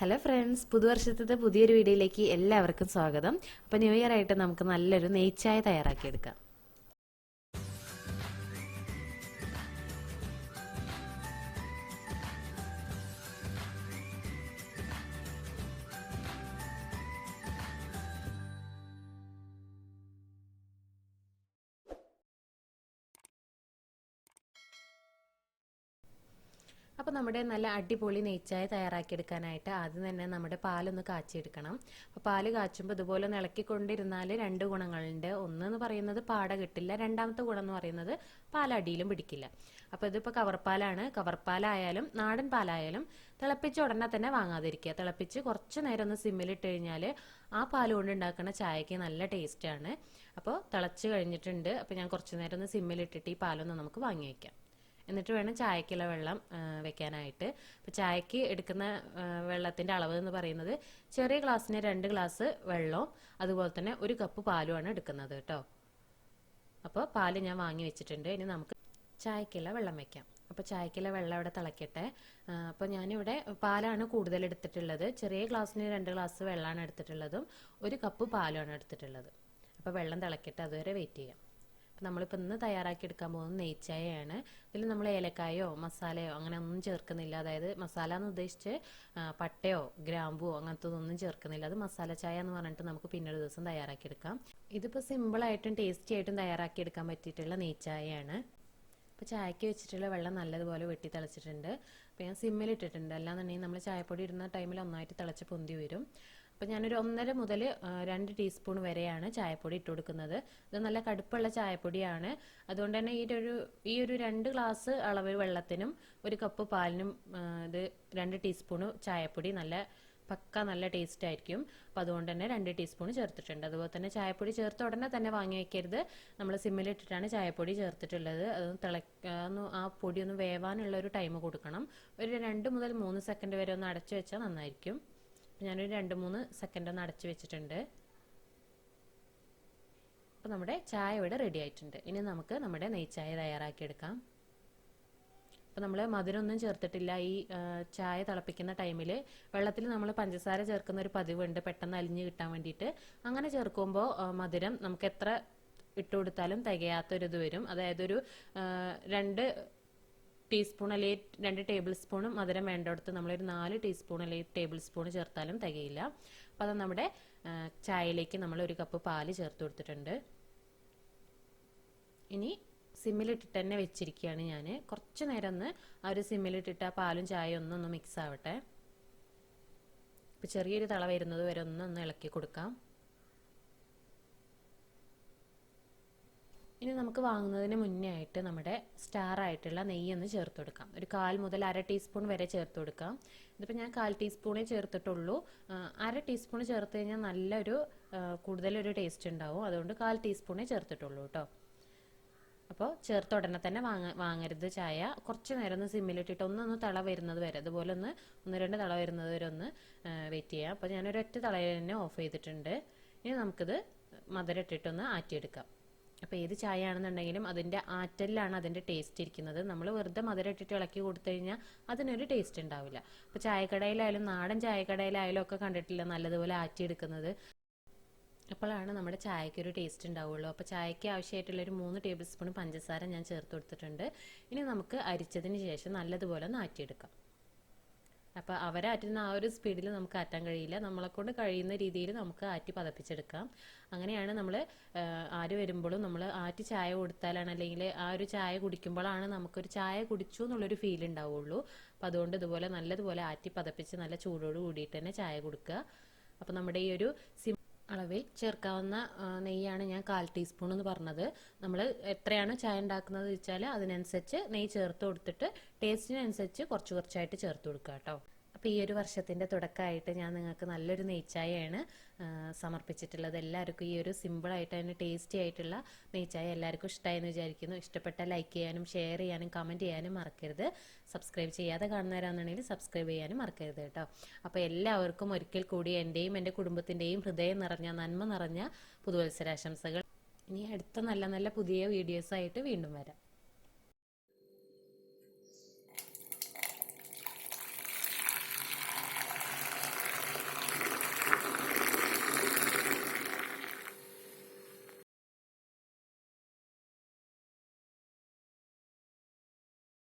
Hello friends, പുതുവർഷത്തെ പുതിയൊരു വീഡിയോയിലേക്ക് എല്ലാവർക്കും സ്വാഗതം. അപ്പോൾ ന്യൂ ഇയർ ആയിട്ട് നമുക്ക് നല്ലൊരു നെയ്ച്ചായ തയ്യാറാക്കിയെടുക്കാം. അപ്പോൾ നമ്മുടെ നല്ല അടിപൊളി നെയ്ച്ചായ തയ്യാറാക്കിയെടുക്കാനായിട്ട് ആദ്യം തന്നെ നമ്മുടെ പാലൊന്ന് കാച്ചിയെടുക്കണം. അപ്പോൾ പാല് കാച്ചുമ്പോൾ ഇതുപോലെ ഒന്ന് ഇളക്കിക്കൊണ്ടിരുന്നാൽ രണ്ട് ഗുണങ്ങളുണ്ട്. ഒന്നെന്ന് പറയുന്നത് പാട കിട്ടില്ല, രണ്ടാമത്തെ ഗുണം എന്ന് പറയുന്നത് പാലടിയിലും പിടിക്കില്ല. അപ്പോൾ ഇതിപ്പോൾ കവർപ്പാലാണ്. കവർപ്പാലായാലും നാടൻ പാലായാലും തിളപ്പിച്ച ഉടനെ തന്നെ വാങ്ങാതിരിക്കുക. തിളപ്പിച്ച് കുറച്ച് നേരം ഒന്ന് സിമ്മിലിട്ട് കഴിഞ്ഞാൽ ആ പാൽ കൊണ്ട് ഉണ്ടാക്കുന്ന ചായക്ക് നല്ല ടേസ്റ്റാണ്. അപ്പോൾ തിളച്ച് കഴിഞ്ഞിട്ടുണ്ട്. അപ്പോൾ ഞാൻ കുറച്ച് നേരം ഒന്ന് സിമ്മിലിട്ടിട്ട് ഈ പാലൊന്ന് നമുക്ക് വാങ്ങി വയ്ക്കാം. എന്നിട്ട് വേണം ചായക്കുള്ള വെള്ളം വെക്കാനായിട്ട്. അപ്പോൾ ചായക്ക് എടുക്കുന്ന വെള്ളത്തിൻ്റെ അളവ് എന്ന് പറയുന്നത് ചെറിയ ഗ്ലാസ്സിന് 2 ഗ്ലാസ് വെള്ളവും അതുപോലെ തന്നെ 1 കപ്പ് പാലുമാണ് എടുക്കുന്നത് കേട്ടോ. അപ്പോൾ പാല് ഞാൻ വാങ്ങി വെച്ചിട്ടുണ്ട്. ഇനി നമുക്ക് ചായക്കുള്ള വെള്ളം വെക്കാം. അപ്പോൾ ചായക്കുള്ള വെള്ളം ഇവിടെ തിളക്കട്ടെ. അപ്പോൾ ഞാനിവിടെ പാലാണ് കൂടുതൽ എടുത്തിട്ടുള്ളത്. ചെറിയ ഗ്ലാസ്സിന് 2 ഗ്ലാസ് വെള്ളമാണ് എടുത്തിട്ടുള്ളതും 1 കപ്പ് പാലുമാണ് എടുത്തിട്ടുള്ളത്. അപ്പോൾ വെള്ളം തിളക്കട്ടെ, അതുവരെ വെയിറ്റ് ചെയ്യാം. നമ്മളിപ്പോൾ ഇന്ന് തയ്യാറാക്കിയെടുക്കാൻ പോകുന്നത് നെയ്ച്ചായയാണ്. ഇതിൽ നമ്മൾ ഏലക്കായോ മസാലയോ അങ്ങനെ ഒന്നും ചേർക്കുന്നില്ല. അതായത് മസാല എന്ന് ഉദ്ദേശിച്ച് പട്ടയോ ഗ്രാമ്പുവോ അങ്ങനത്തതൊന്നും ചേർക്കുന്നില്ല. അത് മസാല ചായ എന്ന് പറഞ്ഞിട്ട് നമുക്ക് പിന്നൊരു ദിവസം തയ്യാറാക്കിയെടുക്കാം. ഇതിപ്പോൾ സിമ്പിളായിട്ടും ടേസ്റ്റി ആയിട്ടും തയ്യാറാക്കിയെടുക്കാൻ പറ്റിയിട്ടുള്ള നെയ്ച്ചായയാണ്. അപ്പോൾ ചായക്ക് വെച്ചിട്ടുള്ള വെള്ളം നല്ലതുപോലെ വെട്ടി തിളച്ചിട്ടുണ്ട്. അപ്പോൾ ഞാൻ സിമ്മിലിട്ടിട്ടുണ്ട്. അല്ലാന്നുണ്ടെങ്കിൽ നമ്മൾ ചായപ്പൊടി ഇടുന്ന ടൈമിൽ ഒന്നായിട്ട് തിളച്ച് പൊന്തി വരും. അപ്പോൾ ഞാനൊരു 1.5 മുതൽ 2 ടീസ്പൂൺ വരെയാണ് ചായപ്പൊടി ഇട്ട് കൊടുക്കുന്നത്. ഇത് നല്ല കടുപ്പുള്ള ചായപ്പൊടിയാണ്. അതുകൊണ്ട് തന്നെ ഈ ഒരു 2 ഗ്ലാസ് അളവ് വെള്ളത്തിനും 1 കപ്പ് പാലിനും ഇത് 2 ടീസ്പൂൺ ചായപ്പൊടി നല്ല ടേസ്റ്റ് ആയിരിക്കും. അപ്പോൾ അതുകൊണ്ട് തന്നെ 2 ടീസ്പൂൺ ചേർത്തിട്ടുണ്ട്. അതുപോലെ തന്നെ ചായപ്പൊടി ചേർത്ത് ഉടനെ തന്നെ വാങ്ങി വയ്ക്കരുത്. നമ്മൾ സിമ്മിലിട്ടിട്ടാണ് ചായപ്പൊടി ചേർത്തിട്ടുള്ളത്. അതൊന്ന് ആ പൊടി ഒന്ന് വേവാനുള്ള ഒരു ടൈം കൊടുക്കണം. ഒരു 2 മുതൽ 3 സെക്കൻഡ് വരെ ഒന്ന് അടച്ചു വെച്ചാൽ നന്നായിരിക്കും. ഞാനൊരു 2-3 സെക്കൻഡ് ഒന്ന് അടച്ചു വെച്ചിട്ടുണ്ട്. അപ്പോൾ നമ്മുടെ ചായ ഇവിടെ റെഡി ആയിട്ടുണ്ട്. ഇനി നമുക്ക് നമ്മുടെ നെയ്ച്ചായ തയ്യാറാക്കിയെടുക്കാം. അപ്പോൾ നമ്മൾ മധുരമൊന്നും ചേർത്തിട്ടില്ല. ഈ ചായ തിളപ്പിക്കുന്ന ടൈമിൽ വെള്ളത്തിൽ നമ്മൾ പഞ്ചസാര ചേർക്കുന്ന ഒരു പതിവുണ്ട്, പെട്ടെന്ന് അലിഞ്ഞ് കിട്ടാൻ വേണ്ടിയിട്ട്. അങ്ങനെ ചേർക്കുമ്പോൾ മധുരം നമുക്ക് എത്ര ഇട്ട് കൊടുത്താലും തികയാത്തൊരിത് വരും. അതായത് ഒരു 2 ടീസ്പൂൺ അല്ലെങ്കിൽ 2 ടേബിൾ സ്പൂൺ മധുരം വേണ്ടടുത്ത് നമ്മളൊരു 4 ടീസ്പൂൺ അല്ലെങ്കിൽ ടേബിൾ സ്പൂൺ ചേർത്താലും തികയില്ല. അപ്പോൾ അത് നമ്മുടെ ചായയിലേക്ക് നമ്മൾ 1 കപ്പ് പാല് ചേർത്ത് കൊടുത്തിട്ടുണ്ട്. ഇനി സിമ്മിലിട്ടിട്ട് തന്നെ വെച്ചിരിക്കുകയാണ് ഞാൻ. കുറച്ച് നേരം ഒന്ന് ആ ഒരു സിമ്മിലിട്ടിട്ട് ആ പാലും ചായയും ഒന്നൊന്ന് മിക്സ് ആവട്ടെ. ഇപ്പോൾ ചെറിയൊരു തള വരുന്നത് വരെ ഒന്ന് ഇളക്കി കൊടുക്കാം. ഇനി നമുക്ക് വാങ്ങുന്നതിന് മുന്നേ ആയിട്ട് നമ്മുടെ സ്റ്റാർ ആയിട്ടുള്ള നെയ്യൊന്ന് ചേർത്ത് കൊടുക്കാം. ഒരു 1/4 മുതൽ 1/2 ടീസ്പൂൺ വരെ ചേർത്ത് കൊടുക്കാം. ഇതിപ്പോൾ ഞാൻ 1/4 ടീസ്പൂണേ ചേർത്തിട്ടുള്ളൂ. 1/2 ടീസ്പൂൺ ചേർത്ത് കഴിഞ്ഞാൽ നല്ലൊരു കൂടുതലൊരു ടേസ്റ്റ് ഉണ്ടാവും. അതുകൊണ്ട് 1/4 ടീസ്പൂണേ ചേർത്തിട്ടുള്ളൂ കേട്ടോ. അപ്പോൾ ചേർത്ത ഉടനെ തന്നെ വാങ്ങരുത് ചായ. കുറച്ച് നേരം ഒന്ന് സിമ്മിലിട്ടിട്ട് ഒന്ന് തള വരുന്നത് വരെ, അതുപോലെ 1-2 തള വരുന്നത് വരെ ഒന്ന് വെയിറ്റ് ചെയ്യാം. അപ്പോൾ ഞാനൊരു ഒറ്റ തളയിൽ തന്നെ ഓഫ് ചെയ്തിട്ടുണ്ട്. ഇനി നമുക്കിത് മധുരം ഇട്ടിട്ടൊന്ന് ആറ്റിയെടുക്കാം. അപ്പോൾ ഏത് ചായ ആണെന്നുണ്ടെങ്കിലും അതിൻ്റെ ആറ്റലിലാണ് അതിൻ്റെ ടേസ്റ്റ് ഇരിക്കുന്നത്. നമ്മൾ വെറുതെ മധുരം ഇട്ടിട്ട് ഇളക്കി കൊടുത്തു കഴിഞ്ഞാൽ അതിനൊരു ടേസ്റ്റ് ഉണ്ടാവില്ല. അപ്പോൾ ചായക്കടയിലായാലും നാടൻ ചായക്കടയിലായാലും ഒക്കെ കണ്ടിട്ടില്ല നല്ലതുപോലെ ആറ്റിയെടുക്കുന്നത്. അപ്പോഴാണ് നമ്മുടെ ചായക്കൊരു ടേസ്റ്റ് ഉണ്ടാവുള്ളൂ. അപ്പോൾ ചായക്ക് ആവശ്യമായിട്ടുള്ളൊരു 3 ടേബിൾ സ്പൂൺ പഞ്ചസാര ഞാൻ ചേർത്ത് കൊടുത്തിട്ടുണ്ട്. ഇനി നമുക്ക് അരിച്ചതിന് ശേഷം നല്ലതുപോലെ ഒന്ന് ആറ്റിയെടുക്കാം. അപ്പോൾ അവരാറ്റുന്ന ആ ഒരു സ്പീഡിൽ നമുക്ക് ആറ്റാൻ കഴിയില്ല. നമ്മളെക്കൊണ്ട് കഴിയുന്ന രീതിയിൽ നമുക്ക് ആറ്റി പതപ്പിച്ചെടുക്കാം. അങ്ങനെയാണ് നമ്മൾ ആര് വരുമ്പോഴും നമ്മൾ ആറ്റി ചായ കൊടുത്താലാണ്, അല്ലെങ്കിൽ ആ ഒരു ചായ കുടിക്കുമ്പോഴാണ് നമുക്കൊരു ചായ കുടിച്ചു എന്നുള്ളൊരു ഫീൽ ഉണ്ടാവുള്ളൂ. അപ്പോൾ അതുകൊണ്ട് ഇതുപോലെ നല്ലതുപോലെ ആറ്റി പതപ്പിച്ച് നല്ല ചൂടോട് കൂടിയിട്ട് തന്നെ ചായ കൊടുക്കുക. അപ്പോൾ നമ്മുടെ ഈ ഒരു അളവിൽ ചേർക്കാവുന്ന നെയ്യാണ് ഞാൻ 1/4 ടീസ്പൂൺ എന്ന് പറഞ്ഞത്. നമ്മൾ എത്രയാണ് ചായ ഉണ്ടാക്കുന്നത് വെച്ചാൽ അതിനനുസരിച്ച് നെയ്യ് ചേർത്ത് കൊടുത്തിട്ട് ടേസ്റ്റിനനുസരിച്ച് കുറച്ചായിട്ട് ചേർത്ത് കൊടുക്കുക കേട്ടോ. അപ്പോൾ ഈ ഒരു വർഷത്തിൻ്റെ തുടക്കമായിട്ട് ഞാൻ നിങ്ങൾക്ക് നല്ലൊരു നെയ്ച്ചായയാണ് സമർപ്പിച്ചിട്ടുള്ളത്. എല്ലാവർക്കും ഈ ഒരു സിമ്പിളായിട്ട് തന്നെ ടേസ്റ്റി ആയിട്ടുള്ള നെയ്ച്ചായ എല്ലാവർക്കും ഇഷ്ടമായെന്ന് വിചാരിക്കുന്നു. ഇഷ്ടപ്പെട്ടാൽ ലൈക്ക് ചെയ്യാനും ഷെയർ ചെയ്യാനും കമൻറ്റ് ചെയ്യാനും മറക്കരുത്. സബ്സ്ക്രൈബ് ചെയ്യാതെ കാണുന്നവരാണെന്നുണ്ടെങ്കിൽ സബ്സ്ക്രൈബ് ചെയ്യാനും മറക്കരുത് കേട്ടോ. അപ്പോൾ എല്ലാവർക്കും ഒരിക്കൽ കൂടി എൻ്റെയും എൻ്റെ കുടുംബത്തിൻ്റെയും ഹൃദയം നിറഞ്ഞ നന്മ നിറഞ്ഞ പുതുവത്സരാശംസകൾ. ഇനി അടുത്ത നല്ല പുതിയ വീഡിയോസായിട്ട് വീണ്ടും വരാം.